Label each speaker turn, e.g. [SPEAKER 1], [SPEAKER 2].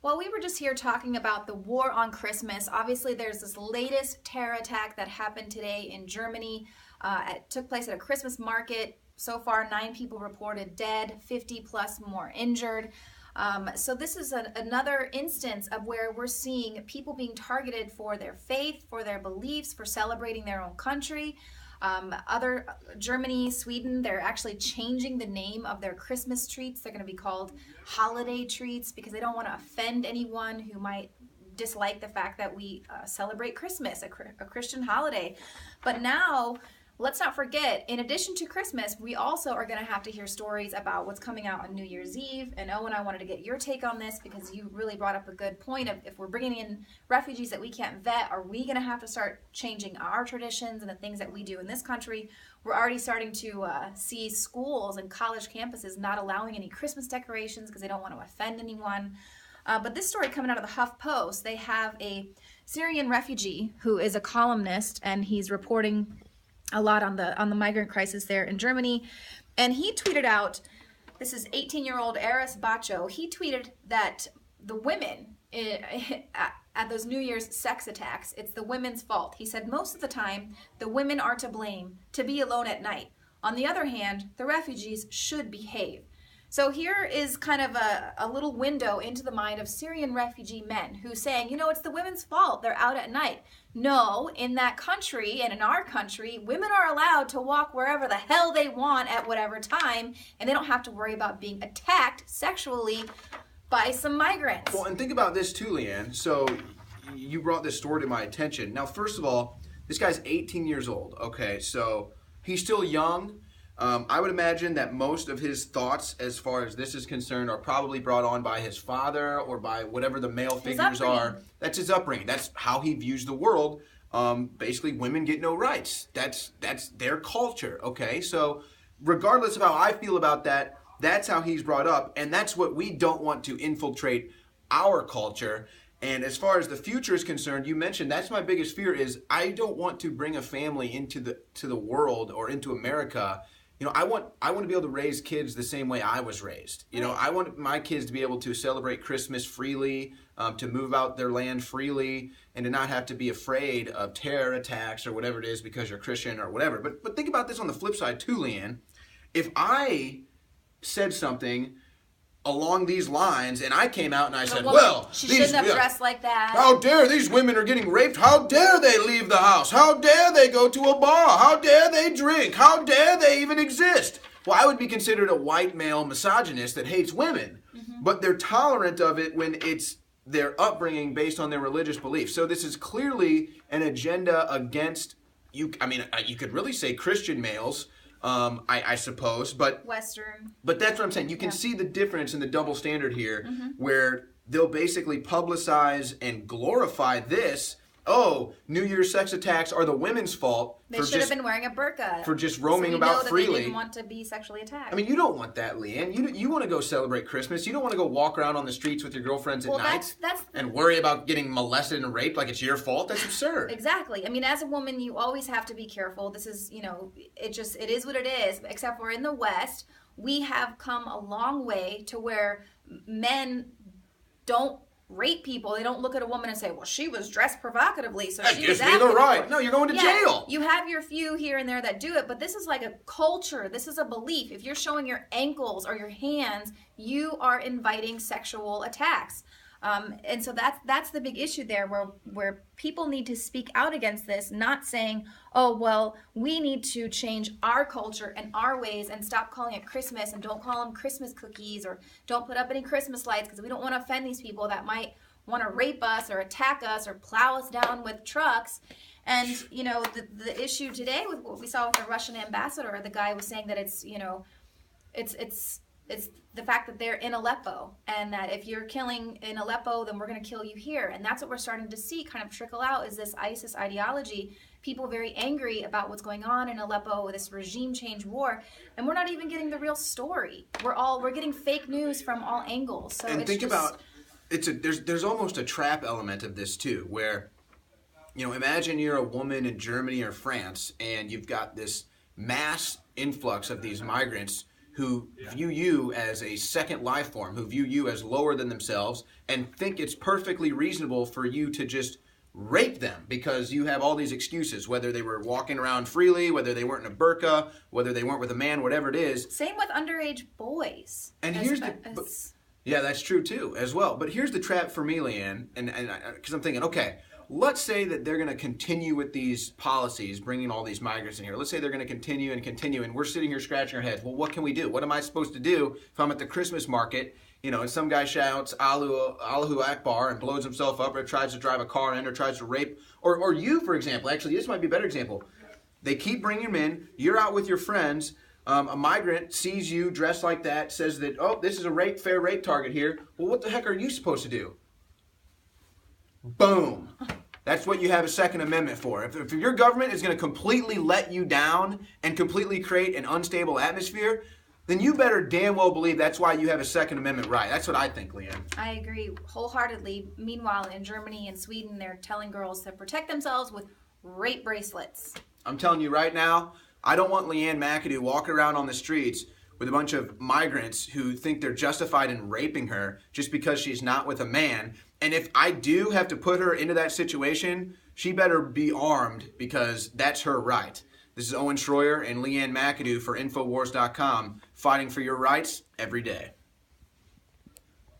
[SPEAKER 1] Well, we were just here talking about the war on Christmas. Obviously, there's this latest terror attack that happened today in Germany. It took place at a Christmas market. So far, 9 people reported dead, 50 plus more injured. So this is another instance of where we're seeing people being targeted for their faith, for their beliefs, for celebrating their own country. Germany, Sweden, they're actually changing the name of their Christmas treats. They're going to be called holiday treats because they don't want to offend anyone who might dislike the fact that we celebrate Christmas, a Christian holiday. But now, let's not forget, in addition to Christmas, we also are going to have to hear stories about what's coming out on New Year's Eve. And Owen, I wanted to get your take on this because you really brought up a good point of if we're bringing in refugees that we can't vet, are we going to have to start changing our traditions and the things that we do in this country? We're already starting to see schools and college campuses not allowing any Christmas decorations because they don't want to offend anyone. But this story coming out of the Huffpo, they have a Syrian refugee who is a columnist, and he's reporting a lot on the migrant crisis there in Germany. And he tweeted out, this is 18-year-old Aris Bacho, he tweeted that the women at those New Year's sex attacks, it's the women's fault. He said most of the time, the women are to blame to be alone at night. On the other hand, the refugees should behave. So here is kind of a little window into the mind of Syrian refugee men who's saying, you know, it's the women's fault. They're out at night. No, in that country and in our country, women are allowed to walk wherever the hell they want at whatever time, and they don't have to worry about being attacked sexually by some migrants.
[SPEAKER 2] Well, and think about this too, Leanne. So you brought this story to my attention. Now, first of all, this guy's 18 years old. Okay, so he's still young. I would imagine that most of his thoughts as far as this is concerned are probably brought on by his father or by whatever the male figures are. That's his upbringing. That's how he views the world. Basically, women get no rights. That's their culture, okay? So regardless of how I feel about that, that's how he's brought up, and that's what we don't want to infiltrate our culture. And as far as the future is concerned, you mentioned that's my biggest fear is I don't want to bring a family into the world or into America. You know, I want to be able to raise kids the same way I was raised. You know, I want my kids to be able to celebrate Christmas freely, to move out their land freely, and to not have to be afraid of terror attacks or whatever it is because you're Christian or whatever. But think about this on the flip side too, Leanne. If I said something along these lines, and I came out and I said, well,
[SPEAKER 1] she shouldn't have dressed like that.
[SPEAKER 2] How dare these women are getting raped? How dare they leave the house? How dare they go to a bar? How dare they drink? How dare they even exist? Well, I would be considered a white male misogynist that hates women, but they're tolerant of it when it's their upbringing based on their religious beliefs. So this is clearly an agenda against you. I mean, you could really say Christian males. I suppose, but
[SPEAKER 1] Western.
[SPEAKER 2] But that's what I'm saying. You can see the difference in the double standard here, where they'll basically publicize and glorify this. Oh, New Year's sex attacks are the women's fault.
[SPEAKER 1] They should have been wearing a burqa.
[SPEAKER 2] For just roaming about freely.
[SPEAKER 1] They didn't want to be sexually attacked.
[SPEAKER 2] I mean, you don't want that, Leanne. You want to go celebrate Christmas. You don't want to go walk around on the streets with your girlfriends at night and worry about getting molested and raped like it's your fault. That's absurd.
[SPEAKER 1] Exactly. I mean, as a woman, you always have to be careful. This is, you know, it is what it is. Except for in the West, we have come a long way to where men don't rape people. They don't look at a woman and say, well, she was dressed provocatively, so
[SPEAKER 2] that
[SPEAKER 1] she was
[SPEAKER 2] gives me the right. No, you're going to jail.
[SPEAKER 1] You have your few here and there that do it, but this is like a culture. This is a belief. If you're showing your ankles or your hands, you are inviting sexual attacks. And so that's the big issue there, where people need to speak out against this, not saying, oh, well, we need to change our culture and our ways and stop calling it Christmas and don't call them Christmas cookies or don't put up any Christmas lights because we don't want to offend these people that might want to rape us or attack us or plow us down with trucks. And, you know, the issue today with what we saw with the Russian ambassador, the guy was saying that it's, you know, it's the fact that they're in Aleppo and that if you're killing in Aleppo, then we're going to kill you here. And that's what we're starting to see kind of trickle out is this ISIS ideology. People very angry about what's going on in Aleppo with this regime change war. And we're not even getting the real story. We're getting fake news from all angles. So
[SPEAKER 2] and think about, there's almost a trap element of this too, where, you know, imagine you're a woman in Germany or France and you've got this mass influx of these migrants. who view you as a second life form, who view you as lower than themselves, and think it's perfectly reasonable for you to just rape them because you have all these excuses, whether they were walking around freely, whether they weren't in a burqa, whether they weren't with a man, whatever it is.
[SPEAKER 1] Same with underage boys.
[SPEAKER 2] And here's yeah, that's true too, as well. But here's the trap for me, Leanne, and because I'm thinking, okay, let's say that they're going to continue with these policies, bringing all these migrants in here. Let's say they're going to continue, and we're sitting here scratching our heads. Well, what can we do? What am I supposed to do if I'm at the Christmas market, and some guy shouts Allahu Akbar and blows himself up, or tries to drive a car in, or tries to rape, or you, for example. Actually, this might be a better example. They keep bringing them in. You're out with your friends. A migrant sees you dressed like that, says that, oh, this is a fair rape target here. Well, what the heck are you supposed to do? Boom. That's what you have a Second Amendment for. If your government is going to completely let you down and completely create an unstable atmosphere, then you better damn well believe that's why you have a Second Amendment right. That's what I think, Leanne.
[SPEAKER 1] I agree wholeheartedly. Meanwhile, in Germany and Sweden, they're telling girls to protect themselves with rape bracelets.
[SPEAKER 2] I'm telling you right now, I don't want Leanne McAdoo walking around on the streets with a bunch of migrants who think they're justified in raping her just because she's not with a man. And if I do have to put her into that situation, she better be armed because that's her right. This is Owen Schroyer and Leanne McAdoo for Infowars.com, fighting for your rights every day.